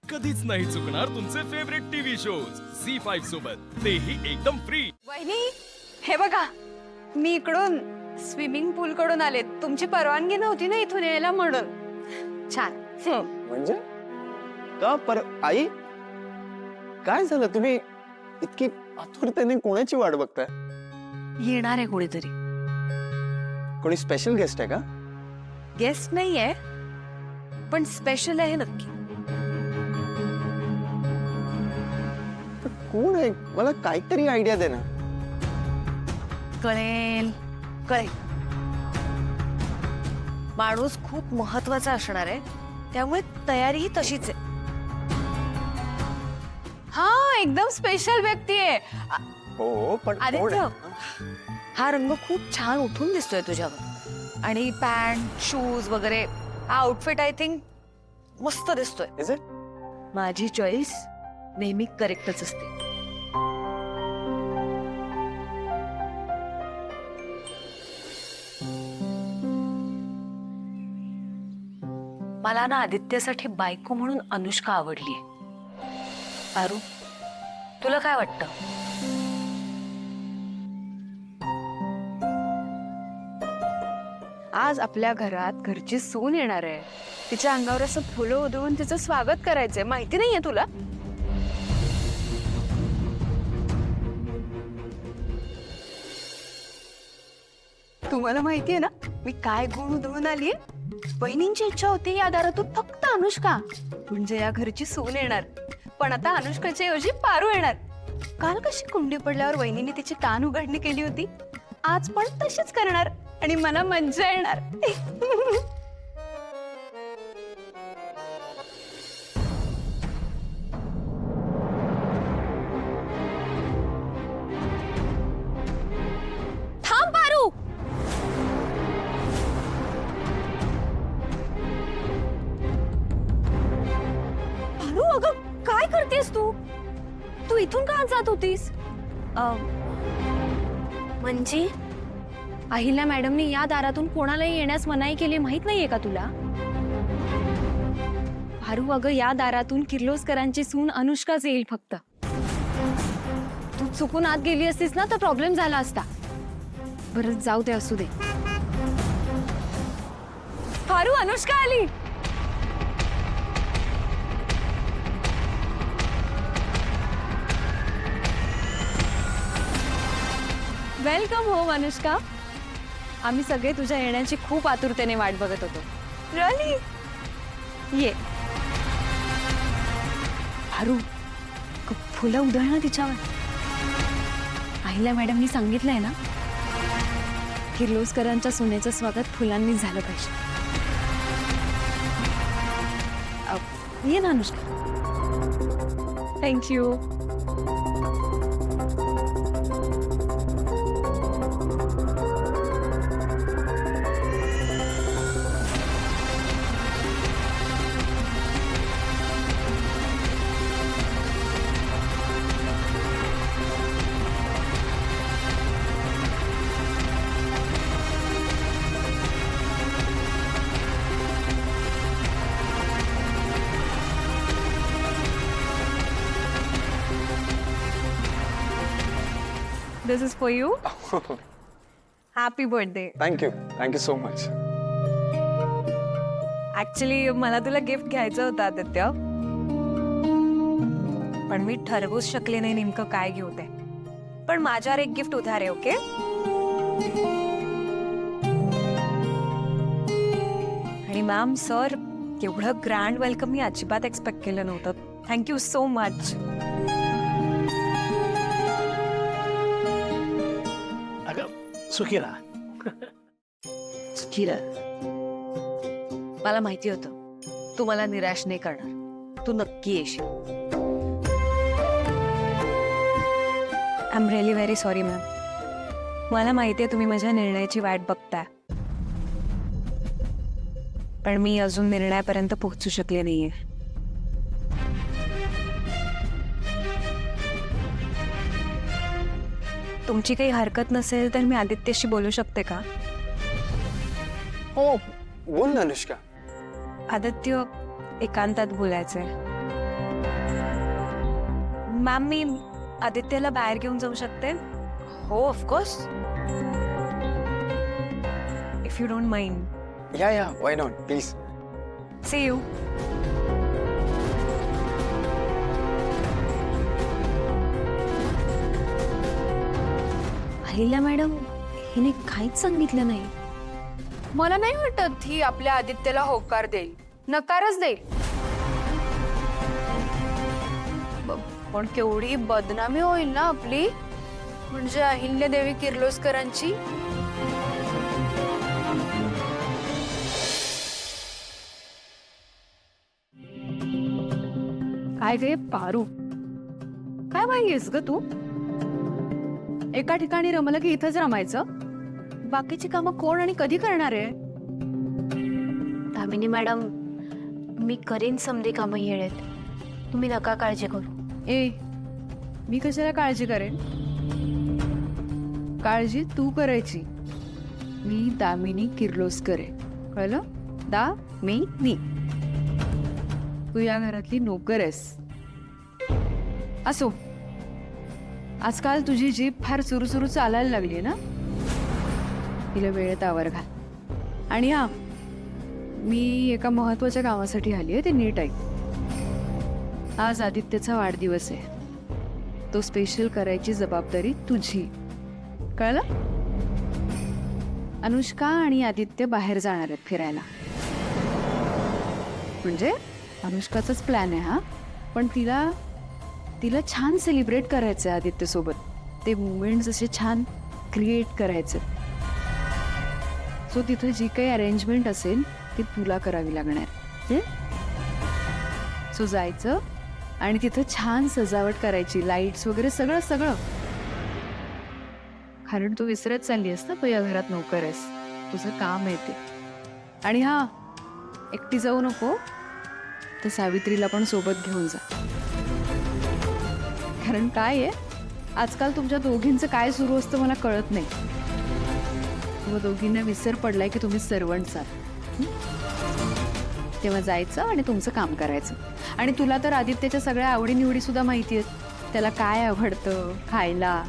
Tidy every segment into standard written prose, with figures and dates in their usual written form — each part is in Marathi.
कधीच नाही चुकणार तुमचे फेवरेट टीव्ही शोज झी5 सोबत, तेही एकदम फ्री। वहिनी, हे बघा, मी इकडून स्विमिंग पूल कडून आले. तुमची परवानगी नव्हती ना इथून यायला म्हणून. छान. म्हणजे का पर आई काय झालं? तुम्ही इतकी आतुरतेने कोणाची वाट बघताय? येणार आहे कोणीतरी. कोणी स्पेशल गेस्ट आहे का? गेस्ट नाहीये, पण स्पेशल आहे नक्की. पण कोण आहे? मला काहीतरी आयडिया दे ना. कळेल कळेल. माणूस खूप महत्वाचा असणार आहे, त्यामुळे तयारीही तशीच आहे. हा, एकदम स्पेशल व्यक्ती आहे. हो, पण कोण आदित्य, आहे? हा रंग खूप छान उठून दिसतोय तुझ्यावर. आणि पॅन्ट, शूज वगैरे हा आउटफिट आय थिंक मस्त दिसतोय. Is it? माझी चॉईस नेहमी करेक्टच असते. मला ना आदित्यसाठी बायको म्हणून अनुष्का आवडलीये. पारू, तुला काय वाटतं? आज आपल्या घरात घरची सून येणार आहे. तिच्या अंगावर असं फुलं उधळून तिचं स्वागत करायचंय. माहिती नाहीये तुला? तुम्हाला माहितीये ना मी काय गुण उधळून आलीये? बहिणींची इच्छा होती या दारातून फक्त अनुष्का म्हणजे या घरची सून येणार. पण आता अनुष्काच्या ऐवजी पारू येणार. काल कशी कुंडी पडल्यावर वहिनीने तिची कान उघडणी केली होती, आज पण तशीच करणार आणि मला मज्जा येणार. थांब पारू. पारू, अगं काय करतेस तू? तू इथून का जात होतीस? म्हणजे अहिल्या मॅडमनी या दारातून कोणालाही येण्यास मनाई केली, माहित नाहीये का तुला? भारू, अगं या दारातून किर्लोस्करांची सून अनुष्काच येईल फक्त. तू चुकून आत गेली असतीस ना तर प्रॉब्लेम झाला असता. बरं जाऊ दे, असू दे. भारू, अनुष्का आली. Welcome home Anushka. आम्ही सगळे तुझ्या येण्याची खूप आतुरतेने वाट बघत होतो. रिअली? ये. भारू, फुलं उधळ ना तिच्यावर. अहिल्या मॅडमनी सांगितलंय ना, किर्लोस्करांच्या सुनेचं स्वागत फुलांनीच झालं पाहिजे. ये ना Anushka. Thank you. This is for you. Happy birthday. Thank you so much. Actually, मला तुला गिफ्ट घ्यायचं होतं आदित्य, पण मी ठरवूच शकले नाही नेमकं काय घेऊ ते. पण माझ्यावर एक गिफ्ट उधार आहे. ओके? आणि मॅम, सर, एवढं ग्रँड वेलकम मी अजिबात एक्सपेक्ट केलं नव्हतं. Thank you so much. सुखी राहा. मला माहिती होतं तू मला निराश नाही करणार. तू नक्की येशील. I am really very sorry ma'am. मला माहिती आहे तुम्ही माझ्या निर्णयाची वाट बघताय, पण मी अजून निर्णयापर्यंत पोहोचू शकले नाहीये. तुमची काही हरकत नसेल तर मी आदित्यशी बोलू शकते का? हो, बोल ना अनुष्का. आदित्य, एकांतात बोलायचंय. मॅम मी आदित्यला बाहेर घेऊन जाऊ शकते हो of course if you don't mind या why not please. See you. Ahilya madam हिने काहीच सांगितलं नाही. मला नाही वाटत ही आपल्या आदित्यला होकार देईल, नकारच देईल. पण केवढी बदनामी होईल ना आपली, म्हणजे अहिल्यादेवी किर्लोस्करांची. काय गे पारू, काय माहितीस ग तू? एका ठिकाणी रमलं की इथंच रमायचं, बाकीची कामं कोण आणि कधी करणार आहे? दामिनी मॅडम मी करीन समधी कामं येळेत, तुम्ही नका काळजी करू. ए मी कशाला काळजी करेन? काळजी तू करायची. मी दामिनी किर्लोस्कर आहे, कळलं? दामिनी. तू या घरातली नोकर आहेस. असो, आजकाल तुझी जीभ फार सुरू चालायला लागली ना, तिला वेळेत आवर घाल. आणि हा, मी एका महत्वाच्या कामासाठी आली आहे, ते नीट ऐक. आज आदित्यचा वाढदिवस आहे, तो स्पेशल करायची जबाबदारी तुझी, कळलं? अनुष्का आणि आदित्य बाहेर जाणार आहेत फिरायला. म्हणजे अनुष्काचाच प्लॅन आहे हा, पण तिला छान सेलिब्रेट करायचं आहे आदित्य सोबत. ते मुमेंट्स असे छान क्रिएट करायचे. सो तिथं जी काही अरेंजमेंट असेल ती तुला करावी लागणार. सो जायचं आणि तिथं छान सजावट करायची, लाईट्स वगैरे सगळं सगळं. कारण तू विसरत चालली आहेस ना, तू या घरात नोकर आहेस, तुझं काम आहे ते. आणि हा, एकटी जाऊ नको, तर सावित्रीला पण सोबत घेऊन जा. कारण काय आहे, आजकाल तुमच्या दोघींचं काय सुरू असतं मला कळत नाही. तुम्हा दोघींना विसर पडलाय की तुम्ही सर्वंट्स आहात. तेव्हा जायचं आणि तुमचं काम करायचं. आणि तुला तर आदित्यच्या सगळ्या आवडीनिवडी सुद्धा माहिती आहेत. त्याला काय आवडतं खायला,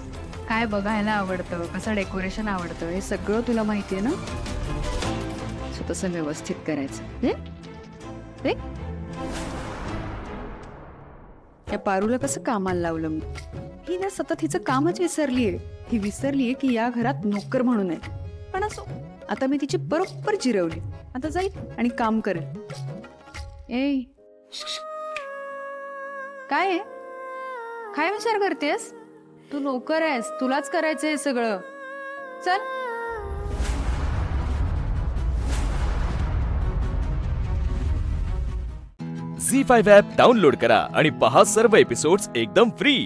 काय बघायला आवडतं, कसं डेकोरेशन आवडतं, हे सगळं तुला माहिती आहे ना. सो तसं व्यवस्थित करायचं. या पारूला कसं कामाला लावलं मी? ही ना सतत हिचं कामच विसरलीये. ही विसरलीये की या घरात नोकर म्हणून आहे. पण असो, आता मी तिची बरोबर जिरवली. आता जाईल आणि काम करेल. ए काय आहे, काय विचार करतेस? तू नोकर आहेस, तुलाच करायचंय सगळं. चल. झी 5 ॲप डाउनलोड करा आणि पहा सर्व एपिसोड्स एकदम फ्री.